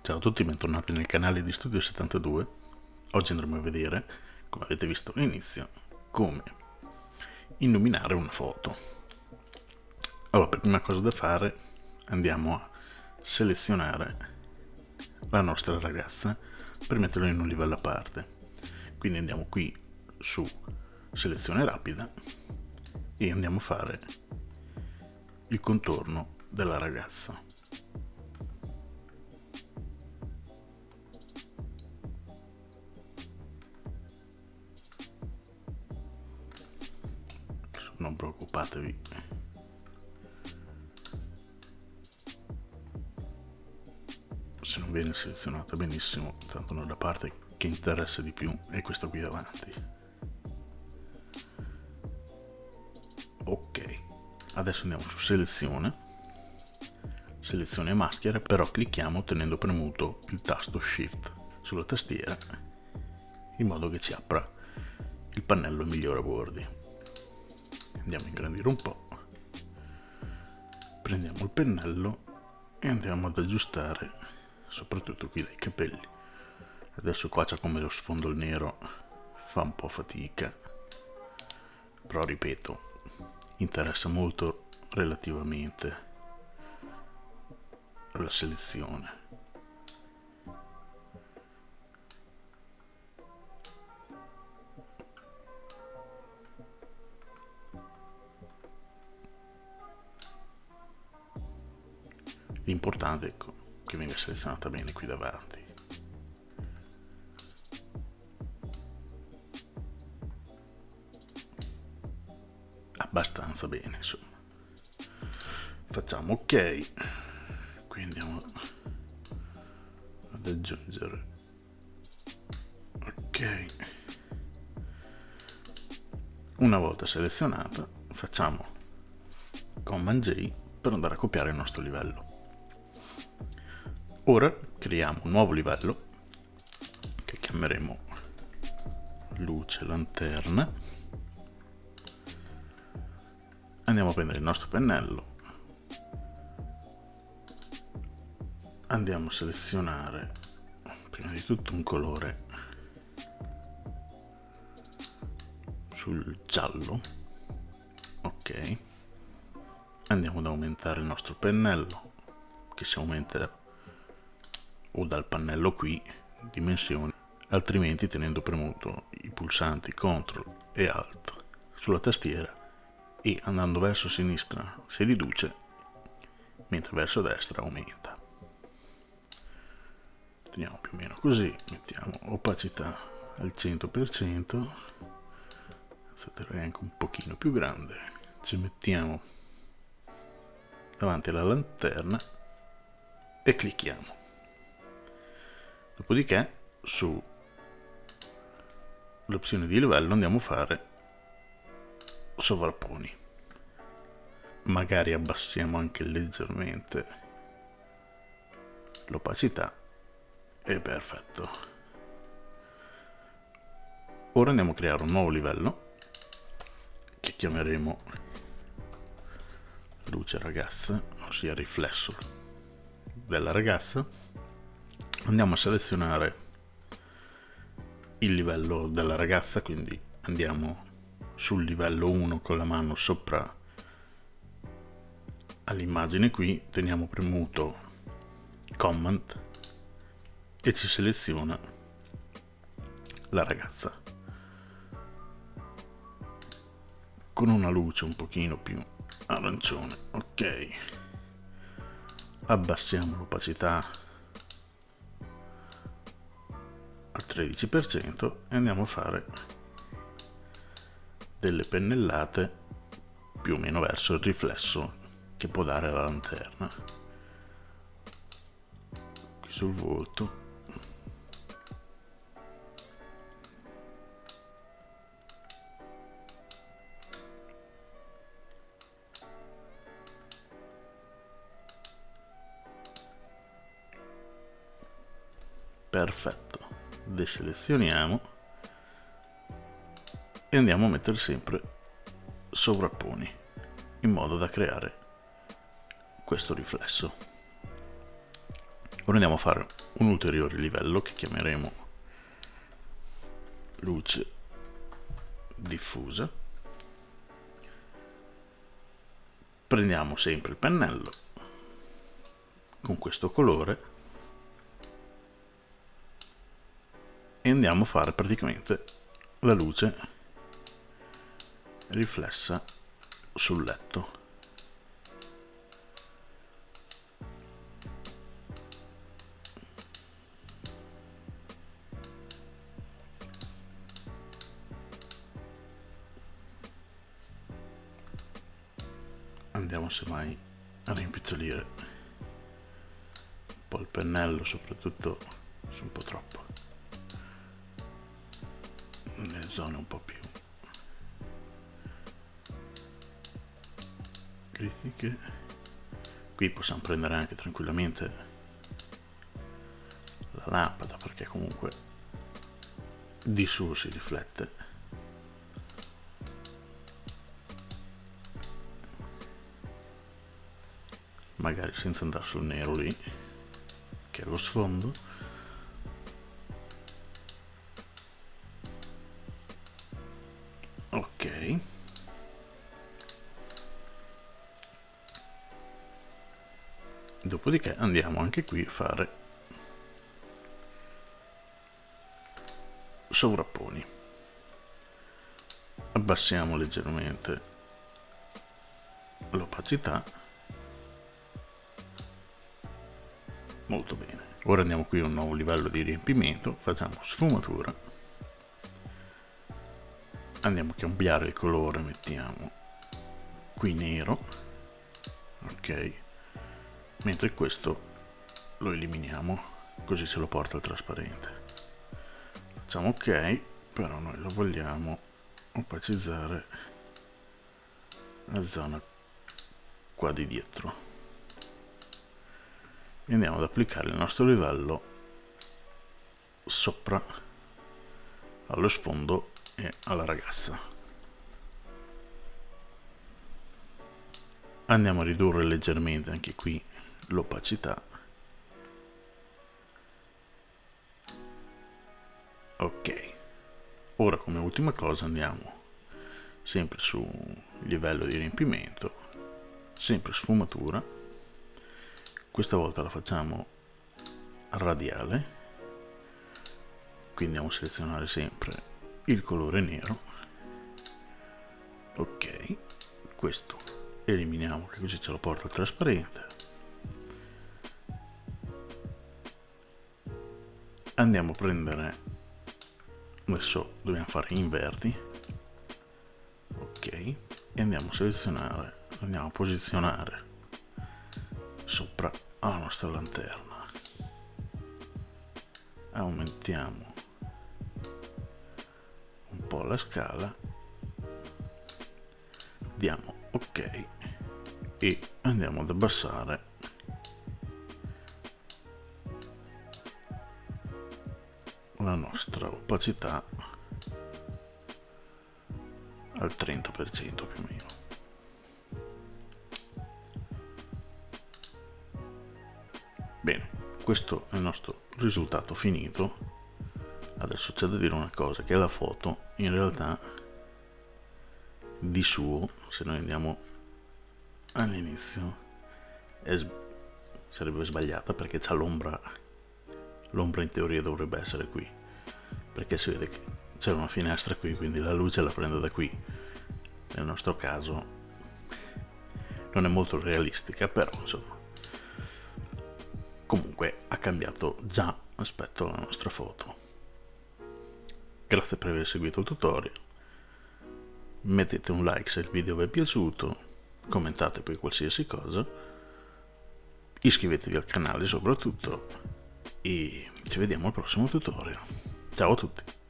Ciao a tutti, bentornati nel canale di Studio 72. Oggi andremo a vedere, come avete visto all'inizio, come illuminare una foto. Allora, per prima cosa da fare, andiamo a selezionare la nostra ragazza per metterla in un livello a parte. Quindi andiamo qui su selezione rapida e andiamo a fare il contorno della ragazza. Non preoccupatevi, se non viene selezionata benissimo, tanto nella parte che interessa di più è questa qui davanti. Ok, adesso andiamo su selezione maschera, però clicchiamo tenendo premuto il tasto shift sulla tastiera in modo che ci apra il pannello migliora bordi. Andiamo a ingrandire un po', prendiamo il pennello e andiamo ad aggiustare soprattutto qui dai capelli. Adesso qua c'è come lo sfondo il nero, fa un po' fatica, però ripeto, interessa molto relativamente alla selezione. L'importante è che venga selezionata bene qui davanti. Abbastanza bene, insomma. Facciamo ok, qui andiamo ad aggiungere ok. Una volta selezionata facciamo Command J per andare a copiare il nostro livello. Ora creiamo un nuovo livello che chiameremo luce lanterna. Andiamo a prendere il nostro pennello, andiamo a selezionare prima di tutto un colore sul giallo. Ok, andiamo ad aumentare il nostro pennello, che si aumenta o dal pannello qui dimensioni, altrimenti tenendo premuto i pulsanti CTRL e ALT sulla tastiera e andando verso sinistra si riduce, mentre verso destra aumenta. Teniamo più o meno così, mettiamo opacità al 100%, setterei anche un pochino più grande, ci mettiamo davanti alla lanterna e clicchiamo. Dopodiché su l'opzione di livello andiamo a fare sovrapponi, magari abbassiamo anche leggermente l'opacità e perfetto. Ora andiamo a creare un nuovo livello che chiameremo luce ragazza, ossia riflesso della ragazza. Andiamo a selezionare il livello della ragazza, quindi andiamo sul livello 1 con la mano sopra all'immagine qui, teniamo premuto Command e ci seleziona la ragazza con una luce un pochino più arancione. Ok, abbassiamo l'opacità al 13% e andiamo a fare delle pennellate più o meno verso il riflesso che può dare la lanterna. Qui sul volto. Perfetto, deselezioniamo e andiamo a mettere sempre sovrapponi in modo da creare questo riflesso. Ora andiamo a fare un ulteriore livello che chiameremo luce diffusa. Prendiamo sempre il pennello con questo colore e andiamo a fare praticamente la luce riflessa sul letto. Andiamo semmai a rimpicciolire un po' il pennello, soprattutto se un po' troppo nelle zone un po' più critiche. Qui possiamo prendere anche tranquillamente la lampada, perché comunque di su si riflette. Magari senza andare sul nero lì, che è lo sfondo. Ok. Dopodiché andiamo anche qui a fare sovrapponi. Abbassiamo leggermente l'opacità. Molto bene. Ora andiamo qui a un nuovo livello di riempimento, facciamo sfumatura, andiamo a cambiare il colore, mettiamo qui nero, ok, mentre questo lo eliminiamo, così se lo porta al trasparente. Facciamo ok, però noi lo vogliamo opacizzare la zona qua di dietro. E andiamo ad applicare il nostro livello sopra allo sfondo e alla ragazza. Andiamo a ridurre leggermente anche qui l'opacità. Ok, ora come ultima cosa andiamo sempre su livello di riempimento, sempre sfumatura. Questa volta la facciamo radiale, quindi andiamo a selezionare sempre il colore nero. Ok, questo eliminiamo, che così ce lo porta al trasparente. Andiamo a prendere, adesso dobbiamo fare inverti, ok, e andiamo a selezionare, andiamo a posizionare sopra la nostra lanterna, aumentiamo un po' la scala, diamo ok e andiamo ad abbassare la nostra opacità al 30% più o meno. Bene, questo è il nostro risultato finito. Adesso c'è da dire una cosa, che la foto in realtà di suo, se noi andiamo all'inizio, sarebbe sbagliata, perché c'ha l'ombra in teoria dovrebbe essere qui, perché si vede che c'è una finestra qui, quindi la luce la prende da qui. Nel nostro caso non è molto realistica, però insomma comunque ha cambiato già aspetto alla nostra foto. Grazie per aver seguito il tutorial, mettete un like se il video vi è piaciuto, commentate poi qualsiasi cosa, iscrivetevi al canale soprattutto e ci vediamo al prossimo tutorial. Ciao a tutti!